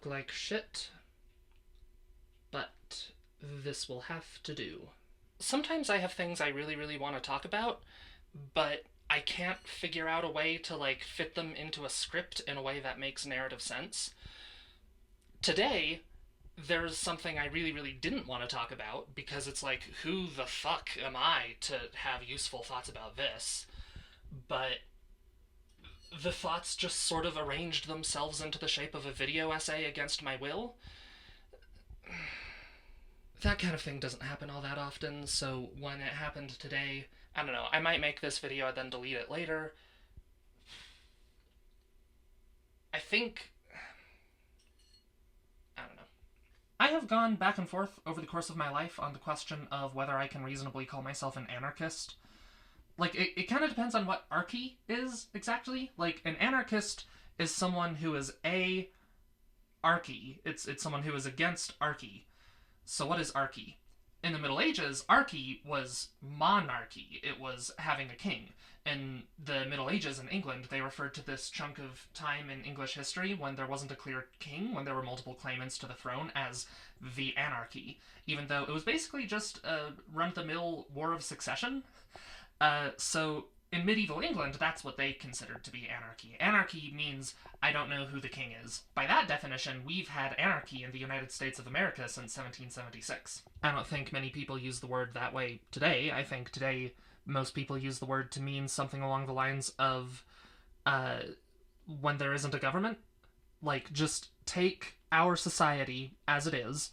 look like shit, but this will have to do. Sometimes I have things I really, really want to talk about, but I can't figure out a way to, fit them into a script in a way that makes narrative sense. Today, there's something I really, really didn't want to talk about because it's like, who the fuck am I to have useful thoughts about this? But the thoughts just sort of arranged themselves into the shape of a video essay against my will. That kind of thing doesn't happen all that often, so when it happened today, I don't know, I might make this video and then delete it later. I think. I don't know. I have gone back and forth over the course of my life on the question of whether I can reasonably call myself an anarchist. It kind of depends on what archy is exactly. An anarchist is someone who is archy. It's someone who is against archy. So what is archy? In the Middle Ages, archy was monarchy. It was having a king. In the Middle Ages in England, they referred to this chunk of time in English history when there wasn't a clear king, when there were multiple claimants to the throne, as the anarchy, even though it was basically just a run-of-the-mill war of succession. So in medieval England, that's what they considered to be anarchy. Anarchy means I don't know who the king is. By that definition, we've had anarchy in the United States of America since 1776. I don't think many people use the word that way today. I think today most people use the word to mean something along the lines of when there isn't a government. Just take our society as it is,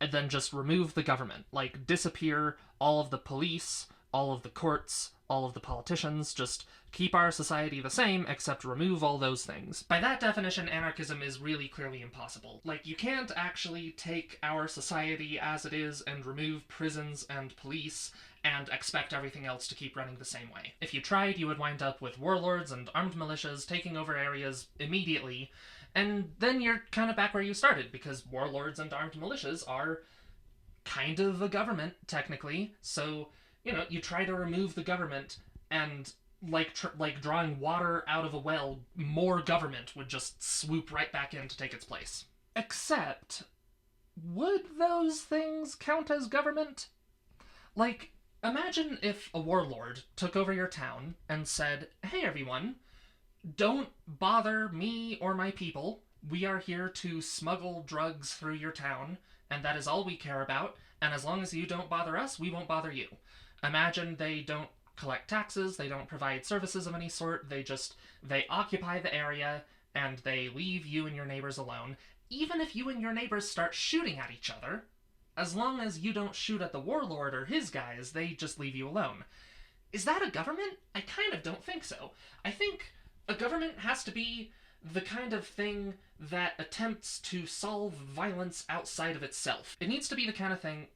and then just remove the government. Disappear all of the police, all of the courts, all of the politicians, just keep our society the same, except remove all those things. By that definition, anarchism is really clearly impossible. You can't actually take our society as it is and remove prisons and police and expect everything else to keep running the same way. If you tried, you would wind up with warlords and armed militias taking over areas immediately, and then you're kind of back where you started, because warlords and armed militias are kind of a government, technically, so you try to remove the government, and like drawing water out of a well, more government would just swoop right back in to take its place. Except, would those things count as government? Imagine if a warlord took over your town and said, "Hey everyone, don't bother me or my people. We are here to smuggle drugs through your town, and that is all we care about, and as long as you don't bother us, we won't bother you." Imagine they don't collect taxes, they don't provide services of any sort, they occupy the area, and they leave you and your neighbors alone. Even if you and your neighbors start shooting at each other, as long as you don't shoot at the warlord or his guys, they just leave you alone. Is that a government? I kind of don't think so. I think a government has to be the kind of thing that attempts to solve violence outside of itself. It needs to be the kind of thing,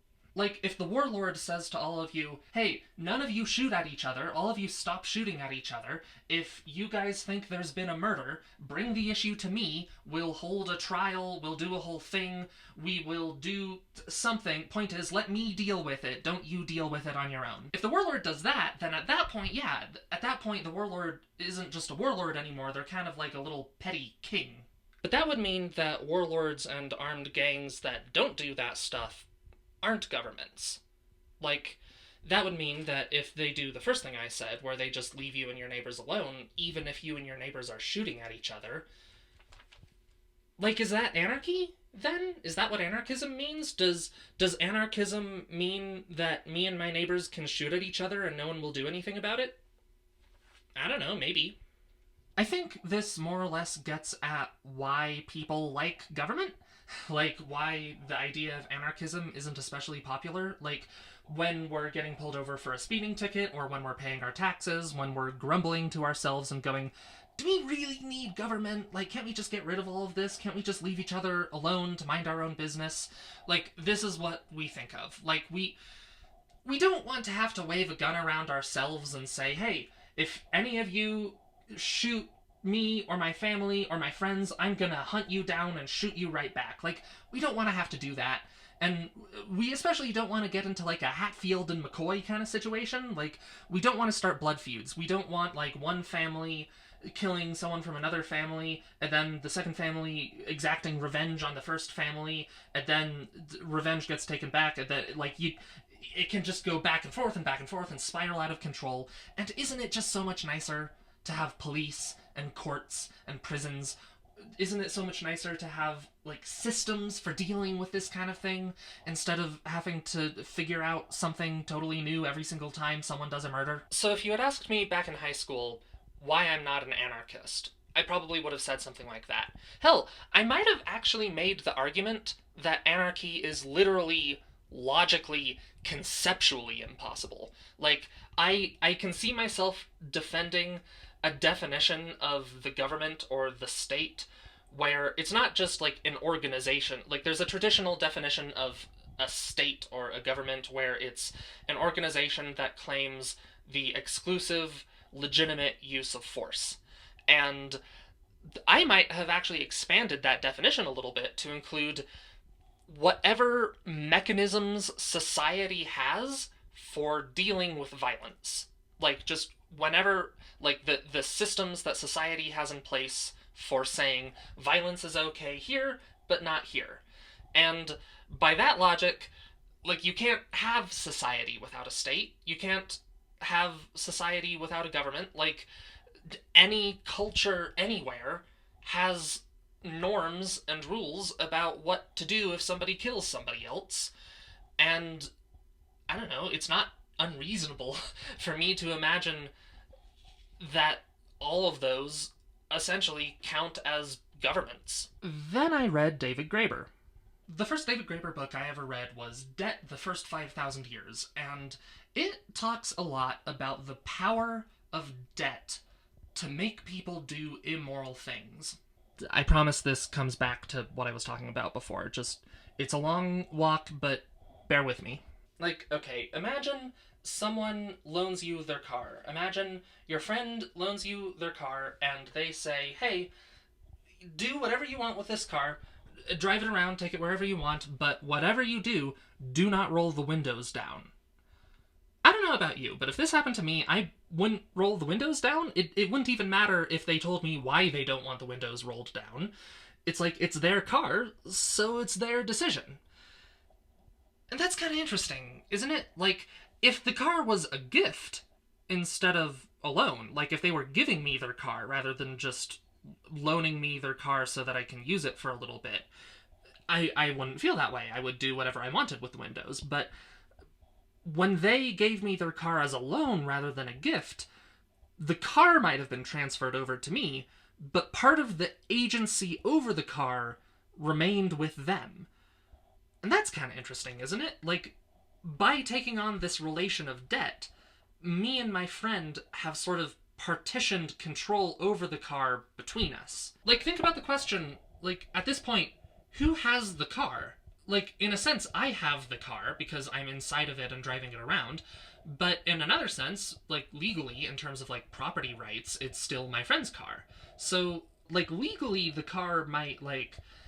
if the warlord says to all of you, "Hey, none of you shoot at each other, all of you stop shooting at each other. If you guys think there's been a murder, bring the issue to me. We'll hold a trial, we'll do a whole thing, we will do something. Point is, let me deal with it, don't you deal with it on your own." If the warlord does that, then at that point, the warlord isn't just a warlord anymore, they're kind of like a little petty king. But that would mean that warlords and armed gangs that don't do that stuff aren't governments. That would mean that if they do the first thing I said, where they just leave you and your neighbors alone, even if you and your neighbors are shooting at each other, is that anarchy, then? Is that what anarchism means? Does anarchism mean that me and my neighbors can shoot at each other and no one will do anything about it? I don't know, maybe. I think this more or less gets at why people like government. Why the idea of anarchism isn't especially popular. When we're getting pulled over for a speeding ticket, or when we're paying our taxes, when we're grumbling to ourselves and going, do we really need government? Can't we just get rid of all of this? Can't we just leave each other alone to mind our own business? This is what we think of. We don't want to have to wave a gun around ourselves and say, "Hey, if any of you shoot me or my family or my friends, I'm gonna hunt you down and shoot you right back." We don't want to have to do that. And we especially don't want to get into a Hatfield and McCoy kind of situation. We don't want to start blood feuds. We don't want one family killing someone from another family, and then the second family exacting revenge on the first family, and then revenge gets taken back, and then it can just go back and forth and back and forth and spiral out of control. And isn't it just so much nicer to have police and courts and prisons? Isn't it so much nicer to have systems for dealing with this kind of thing instead of having to figure out something totally new every single time someone does a murder? So if you had asked me back in high school why I'm not an anarchist, I probably would have said something like that. Hell, I might have actually made the argument that anarchy is literally, logically, conceptually impossible. I can see myself defending a definition of the government or the state where it's not just an organization. There's a traditional definition of a state or a government where it's an organization that claims the exclusive, legitimate use of force. And I might have actually expanded that definition a little bit to include whatever mechanisms society has for dealing with violence. Just whenever, the systems that society has in place for saying violence is okay here, but not here. And by that logic, you can't have society without a state. You can't have society without a government. Any culture anywhere has norms and rules about what to do if somebody kills somebody else. And I don't know, it's not unreasonable for me to imagine that all of those essentially count as governments. Then I read David Graeber. The first David Graeber book I ever read was Debt, the First 5,000 Years, and it talks a lot about the power of debt to make people do immoral things. I promise this comes back to what I was talking about before. It's a long walk, but bear with me. Okay, imagine someone loans you their car. Imagine your friend loans you their car, and they say, hey, do whatever you want with this car, drive it around, take it wherever you want, but whatever you do, do not roll the windows down. I don't know about you, but if this happened to me, I wouldn't roll the windows down. It wouldn't even matter if they told me why they don't want the windows rolled down. It's it's their car, so it's their decision. And that's kind of interesting, isn't it? If the car was a gift instead of a loan, if they were giving me their car rather than just loaning me their car so that I can use it for a little bit, I wouldn't feel that way. I would do whatever I wanted with the windows. But when they gave me their car as a loan rather than a gift, the car might have been transferred over to me, but part of the agency over the car remained with them. And that's kind of interesting, isn't it? By taking on this relation of debt, me and my friend have sort of partitioned control over the car between us. Think about the question, at this point, who has the car? In a sense, I have the car because I'm inside of it and driving it around, but in another sense, legally, in terms of, property rights, it's still my friend's car. So, legally, the car might,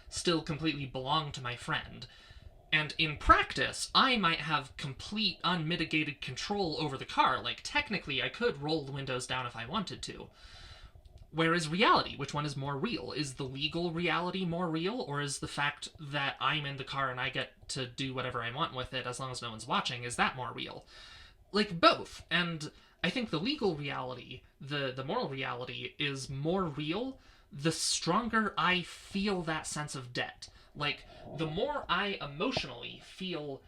still completely belong to my friend. And in practice, I might have complete, unmitigated control over the car. Technically, I could roll the windows down if I wanted to. Where is reality? Which one is more real? Is the legal reality more real, or is the fact that I'm in the car and I get to do whatever I want with it as long as no one's watching, is that more real? Both. And I think the legal reality, the moral reality, is more real the stronger I feel that sense of debt. The more I emotionally feel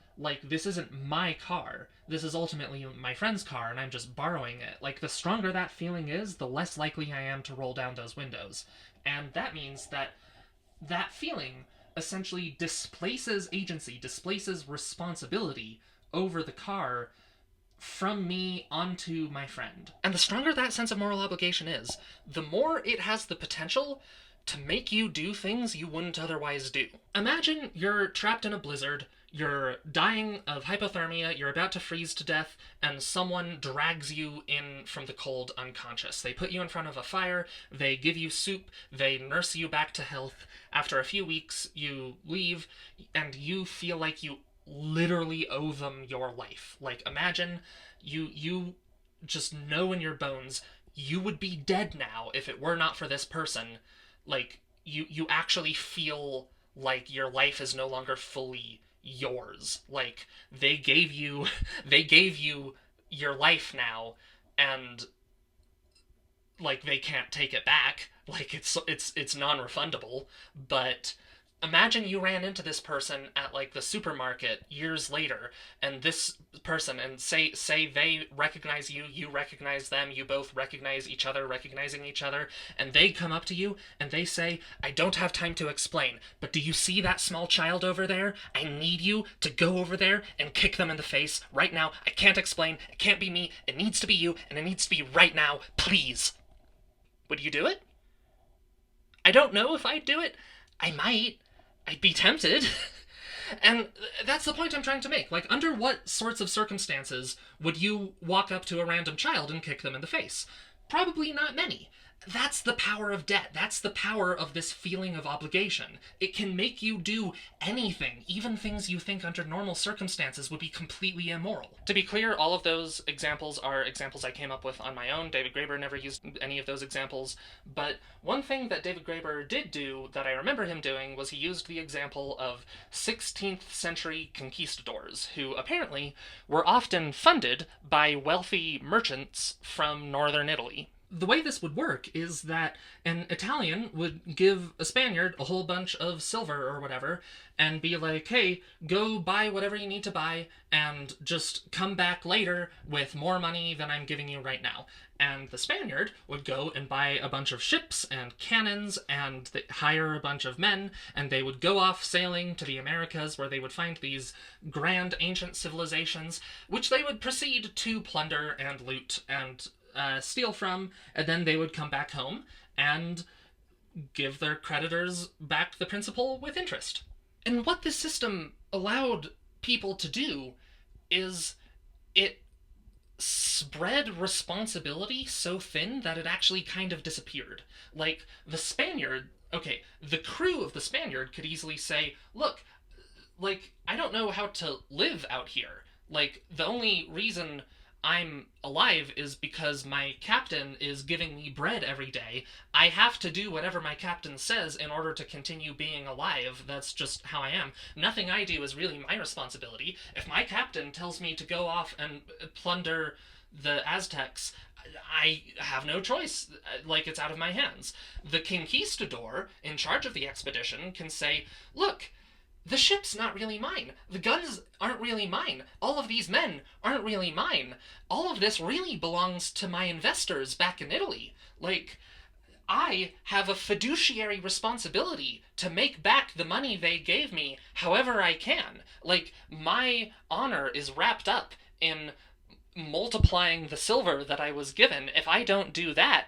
this isn't my car, this is ultimately my friend's car and I'm just borrowing it, the stronger that feeling is, the less likely I am to roll down those windows. And that means that that feeling essentially displaces agency, displaces responsibility over the car from me onto my friend. And the stronger that sense of moral obligation is, the more it has the potential to make you do things you wouldn't otherwise do. Imagine you're trapped in a blizzard, you're dying of hypothermia, you're about to freeze to death, and someone drags you in from the cold unconscious. They put you in front of a fire, they give you soup, they nurse you back to health. After a few weeks, you leave, and you feel like you literally owe them your life. Imagine you just know in your bones you would be dead now if it were not for this person. Like, you actually feel like your life is no longer fully yours. Like, they gave you they gave you your life now, and like they can't take it back. Like, it's non-refundable. But imagine you ran into this person at like the supermarket years later, and this person, and say they recognize you, you recognize them, you both recognize each other recognizing each other, and they come up to you and they say, I don't have time to explain, but do you see that small child over there? I need you to go over there and kick them in the face right now. I can't explain, it can't be me, it needs to be you, and it needs to be right now, please. Would you do it? I don't know if I'd do it. I might. I'd be tempted. And that's the point I'm trying to make. Like, under what sorts of circumstances would you walk up to a random child and kick them in the face? Probably not many. That's the power of debt. That's the power of this feeling of obligation. It can make you do anything, even things you think under normal circumstances would be completely immoral. To be clear, all of those examples are examples I came up with on my own. David Graeber never used any of those examples. But one thing that David Graeber did do that I remember him doing was he used the example of 16th century conquistadors, who apparently were often funded by wealthy merchants from northern Italy. The way this would work is that an Italian would give a Spaniard a whole bunch of silver or whatever and be like, hey, go buy whatever you need to buy and just come back later with more money than I'm giving you right now. And the Spaniard would go and buy a bunch of ships and cannons and hire a bunch of men, and they would go off sailing to the Americas, where they would find these grand ancient civilizations, which they would proceed to plunder and loot and steal from, and then they would come back home and give their creditors back the principal with interest. And what this system allowed people to do is it spread responsibility so thin that it actually kind of disappeared. Like, the Spaniard, okay, the crew of the Spaniard could easily say, look, like, I don't know how to live out here. Like, the only reason I'm alive is because my captain is giving me bread every day. I have to do whatever my captain says in order to continue being alive. That's just how I am. Nothing I do is really my responsibility. If my captain tells me to go off and plunder the Aztecs, I have no choice. Like, it's out of my hands. The conquistador in charge of the expedition can say, look, the ship's not really mine. The guns aren't really mine. All of these men aren't really mine. All of this really belongs to my investors back in Italy. Like, I have a fiduciary responsibility to make back the money they gave me however I can. Like, my honor is wrapped up in multiplying the silver that I was given. If I don't do that,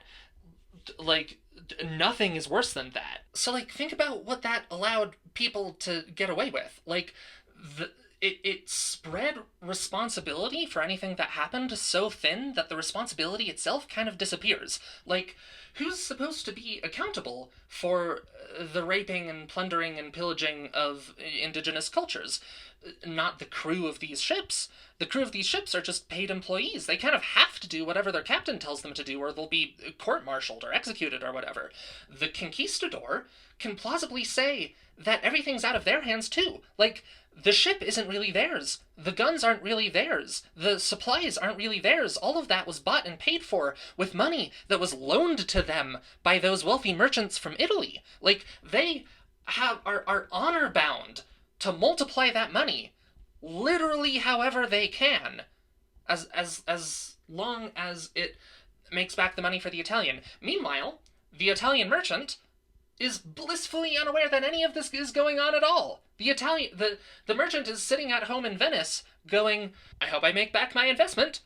like, nothing is worse than that. So, like, think about what that allowed people to get away with. Like, it spread responsibility for anything that happened so thin that the responsibility itself kind of disappears. Like, who's supposed to be accountable for the raping and plundering and pillaging of indigenous cultures? Not the crew of these ships. The crew of these ships are just paid employees. They kind of have to do whatever their captain tells them to do, or they'll be court-martialed or executed or whatever. The conquistador can plausibly say that everything's out of their hands too. Like, the ship isn't really theirs. The guns aren't really theirs. The supplies aren't really theirs. All of that was bought and paid for with money that was loaned to them by those wealthy merchants from Italy. Like, they are honor-bound to multiply that money literally however they can, as long as it makes back the money for the Italian. Meanwhile, the Italian merchant is blissfully unaware that any of this is going on at all. The merchant is sitting at home in Venice going, I hope I make back my investment.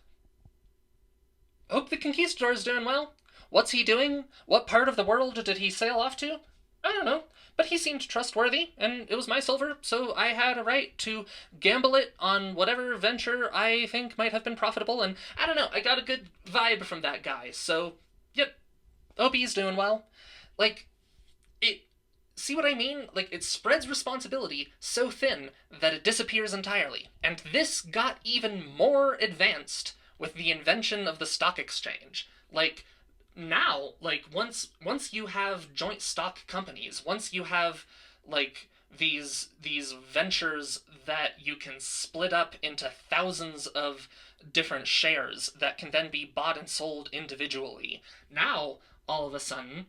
Hope the conquistador is doing well. What's he doing? What part of the world did he sail off to? I don't know. But he seemed trustworthy, and it was my silver, so I had a right to gamble it on whatever venture I think might have been profitable, and I don't know, I got a good vibe from that guy, so, yep, hope he's doing well. Like, see what I mean? Like, it spreads responsibility so thin that it disappears entirely, and this got even more advanced with the invention of the stock exchange. Like, now, like, once you have joint stock companies, once you have, like, these ventures that you can split up into thousands of different shares that can then be bought and sold individually, now all of a sudden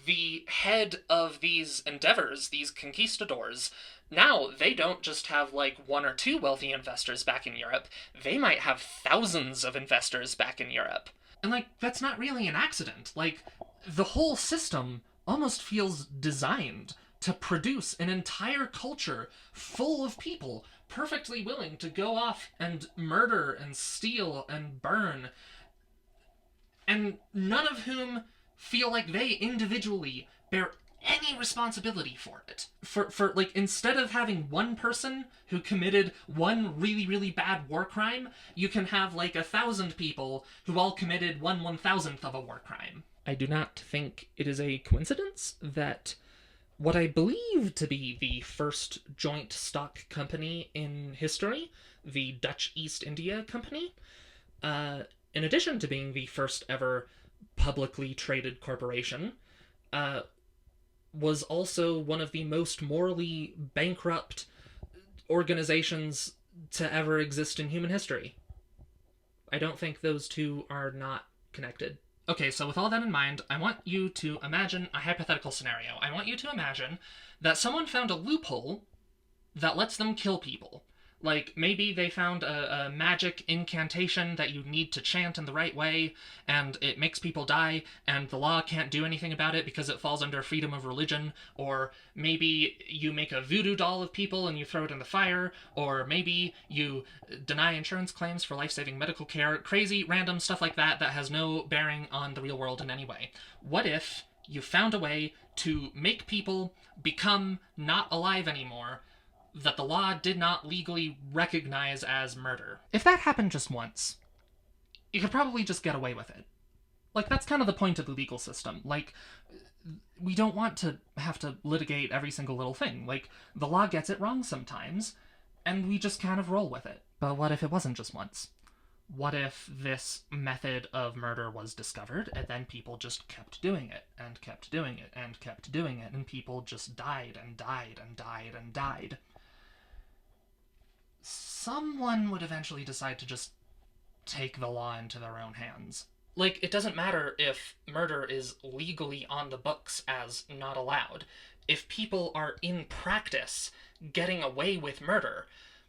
the head of these endeavors, these conquistadors, now they don't just have like one or two wealthy investors back in Europe, they might have thousands of investors back in Europe. And like, that's not really an accident. Like, the whole system almost feels designed to produce an entire culture full of people perfectly willing to go off and murder and steal and burn, and none of whom feel like they individually bear any responsibility for it. For like, instead of having one person who committed one really, really bad war crime, you can have like 1,000 people who all committed 1/1000th of a war crime. I do not think it is a coincidence that what I believe to be the first joint stock company in history, the Dutch East India Company, in addition to being the first ever publicly traded corporation, was also one of the most morally bankrupt organizations to ever exist in human history. I don't think those two are not connected. Okay, so with all that in mind, I want you to imagine a hypothetical scenario. I want you to imagine that someone found a loophole that lets them kill people. Like, maybe they found a magic incantation that you need to chant in the right way, and it makes people die, and the law can't do anything about it because it falls under freedom of religion. Or maybe you make a voodoo doll of people and you throw it in the fire. Or maybe you deny insurance claims for life-saving medical care. Crazy, random stuff like that that has no bearing on the real world in any way. What if you found a way to make people become not alive anymore that the law did not legally recognize as murder? If that happened just once, you could probably just get away with it. Like, that's kind of the point of the legal system. Like, we don't want to have to litigate every single little thing. Like, the law gets it wrong sometimes, and we just kind of roll with it. But what if it wasn't just once? What if this method of murder was discovered, and then people just kept doing it, and kept doing it, and kept doing it, and people just died, and died, and died, and died? Someone would eventually decide to just take the law into their own hands. Like, it doesn't matter if murder is legally on the books as not allowed. If people are in practice getting away with murder,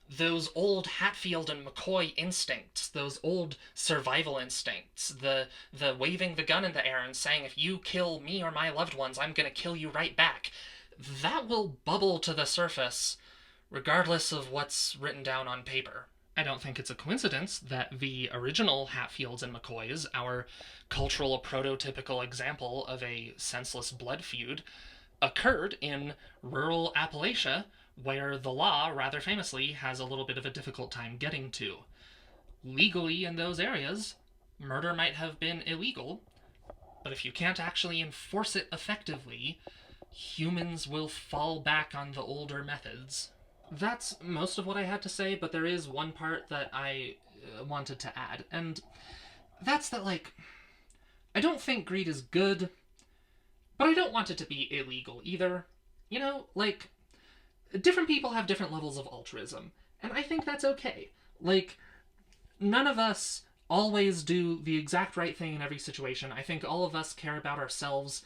those old Hatfield and McCoy instincts, those old survival instincts, the waving the gun in the air and saying, if you kill me or my loved ones, I'm gonna kill you right back, that will bubble to the surface regardless of what's written down on paper. I don't think it's a coincidence that the original Hatfields and McCoys, our cultural prototypical example of a senseless blood feud, occurred in rural Appalachia, where the law, rather famously, has a little bit of a difficult time getting to. Legally, in those areas, murder might have been illegal, but if you can't actually enforce it effectively, humans will fall back on the older methods. That's most of what I had to say, but there is one part that I wanted to add, and that's that, like, I don't think greed is good, but I don't want it to be illegal either. You know, like, different people have different levels of altruism, and I think that's okay. Like, none of us always do the exact right thing in every situation. I think all of us care about ourselves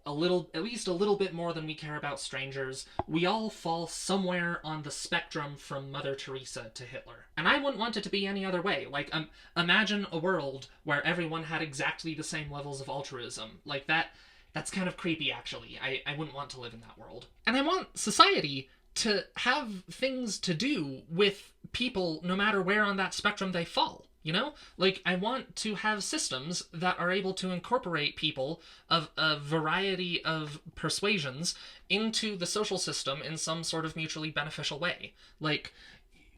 at least a little bit more than we care about strangers. We all fall somewhere on the spectrum from Mother Teresa to Hitler. And I wouldn't want it to be any other way. Like, imagine a world where everyone had exactly the same levels of altruism. Like, that's kind of creepy, actually. I wouldn't want to live in that world. And I want society to have things to do with people no matter where on that spectrum they fall. You know? Like, I want to have systems that are able to incorporate people of a variety of persuasions into the social system in some sort of mutually beneficial way. Like,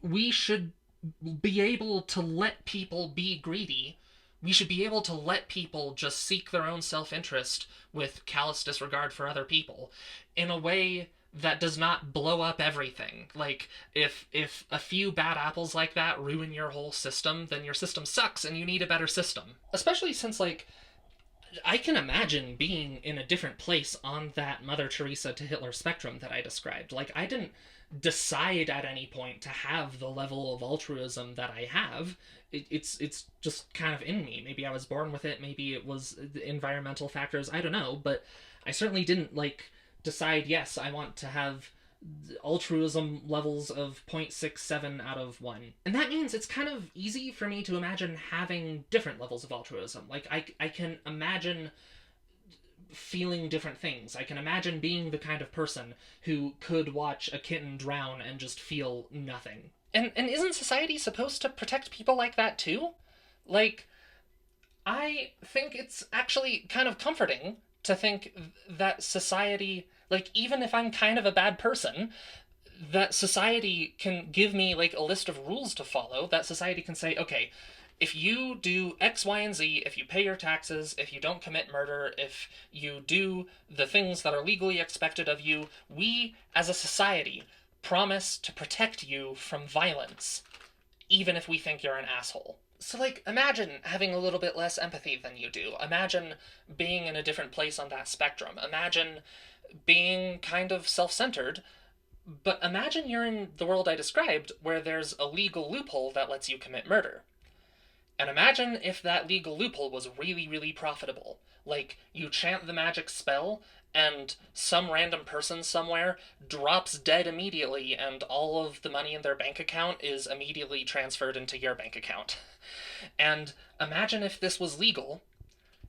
we should be able to let people be greedy. We should be able to let people just seek their own self-interest with callous disregard for other people in a way that does not blow up everything. Like, if a few bad apples like that ruin your whole system, then your system sucks and you need a better system. Especially since, like, I can imagine being in a different place on that Mother Teresa to Hitler spectrum that I described. Like, I didn't decide at any point to have the level of altruism that I have. It's just kind of in me. Maybe I was born with it. Maybe it was the environmental factors. I don't know. But I certainly didn't like decide. Yes, I want to have altruism levels of 0.67 out of 1. And that means it's kind of easy for me to imagine having different levels of altruism. Like, I can imagine feeling different things. I can imagine being the kind of person who could watch a kitten drown and just feel nothing. And isn't society supposed to protect people like that too? Like, I think it's actually kind of comforting to think that society, like, even if I'm kind of a bad person, that society can give me, like, a list of rules to follow, that society can say, okay, if you do X, Y, and Z, if you pay your taxes, if you don't commit murder, if you do the things that are legally expected of you, we, as a society, promise to protect you from violence, even if we think you're an asshole. So, like, imagine having a little bit less empathy than you do. Imagine being in a different place on that spectrum. Imagine being kind of self centered. But imagine you're in the world I described, where there's a legal loophole that lets you commit murder. And imagine if that legal loophole was really, really profitable. Like, you chant the magic spell, and some random person somewhere drops dead immediately, and all of the money in their bank account is immediately transferred into your bank account. And imagine if this was legal,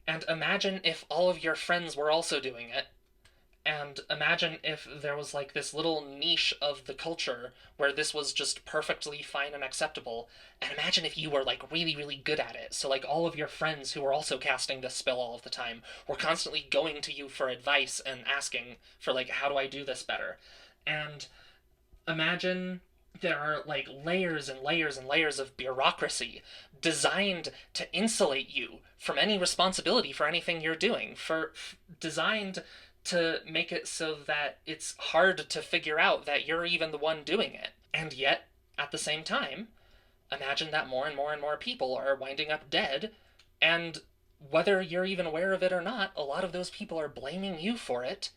and imagine if all of your friends were also doing it, and imagine if there was like this little niche of the culture where this was just perfectly fine and acceptable. And imagine if you were like really, really good at it. So like all of your friends who were also casting this spell all of the time were constantly going to you for advice and asking for like, how do I do this better? And imagine there are like layers and layers and layers of bureaucracy designed to insulate you from any responsibility for anything you're doing, designed to make it so that it's hard to figure out that you're even the one doing it. And yet, at the same time, imagine that more and more and more people are winding up dead, and whether you're even aware of it or not, a lot of those people are blaming you for it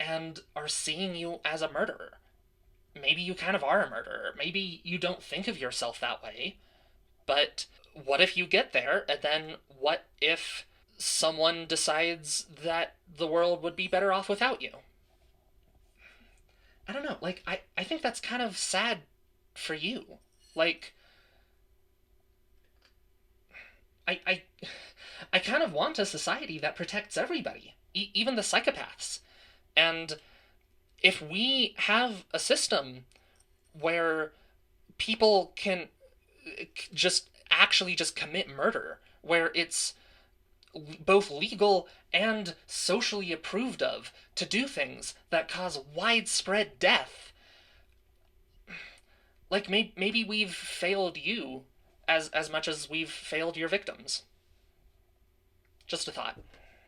and are seeing you as a murderer. Maybe you kind of are a murderer. Maybe you don't think of yourself that way, but what if you get there, and then what if someone decides that the world would be better off without you? I don't know. Like, I think that's kind of sad for you. Like, I, I, I kind of want a society that protects everybody, even the psychopaths. And if we have a system where people can just actually just commit murder, where it's both legal and socially approved of to do things that cause widespread death, like maybe we've failed you as much as we've failed your victims. Just a thought.